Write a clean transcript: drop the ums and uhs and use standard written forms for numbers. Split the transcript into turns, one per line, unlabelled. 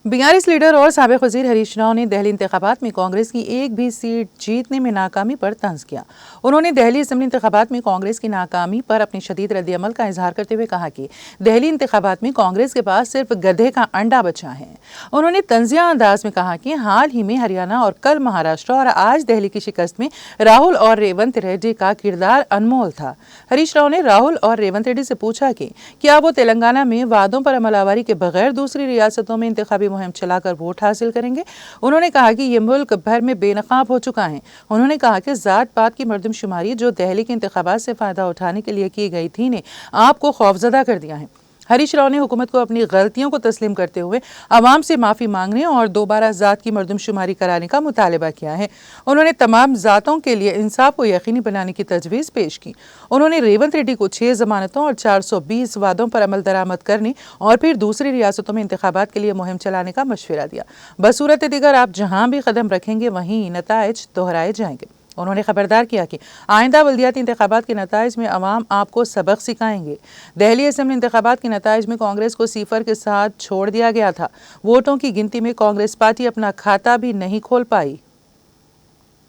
BRS leader और साबिक वज़ीर हरीश राव ने दहली इंतखाबात में कांग्रेस की एक भी सीट जीतने में नाकामी पर तंज किया। उन्होंने दहली असेंबली इंतखाबात में कांग्रेस की नाकामी पर अपनी शदीद रद्द-ए-अमल का इजहार करते हुए कहा कि दहली इंतखाबात में कांग्रेस के पास सिर्फ गधे का अंडा बचा है। उन्होंने तंजिया अंदाज में कहा कि हाल ही में हरियाणा और कल महाराष्ट्र और आज दहली की शिकस्त में राहुल और रेवंत रेड्डी का किरदार अनमोल था। हरीश राव ने राहुल और रेवंत रेड्डी से पूछा कि क्या वो तेलंगाना में वादों पर अमलावरी के बगैर दूसरी रियासतों में इंतखाबी मुहिम चलाकर वोट हासिल करेंगे। उन्होंने कहा कि ये मुल्क भर में बेनकाब हो चुका है। उन्होंने कहा कि जात पात की मर्दमशुमारी जो दहली के इंतखाबात से फायदा उठाने के लिए की गई थी ने आपको खौफजदा कर दिया है। हरीश राव ने हुकूमत को अपनी गलतियों को तस्लीम करते हुए अवाम से माफ़ी मांगने और दोबारा ज़ात की मर्दमशुमारी कराने का मुतालबा किया है। उन्होंने तमाम ज़ातों के लिए इंसाफ को यकीनी बनाने की तजवीज़ पेश की। उन्होंने रेवंत रेड्डी को 6 जमानतों और 420 वादों पर अमल दरामद करने और फिर दूसरी रियासतों में इंतखाबात के लिए मुहिम चलाने का मशवरा दिया। बसूरत दीगर आप जहाँ भी कदम रखेंगे वहीं नताइज दोहराए जाएंगे। उन्होंने खबरदार किया कि आइंदा बल्दियाती इंतखाबात के नताइज में अवाम आपको सबक सिखाएंगे। दहली असेंबली इंतखाबात के नताइज में कांग्रेस को सिफर के साथ छोड़ दिया गया था। वोटों की गिनती में कांग्रेस पार्टी अपना खाता भी नहीं खोल पाई।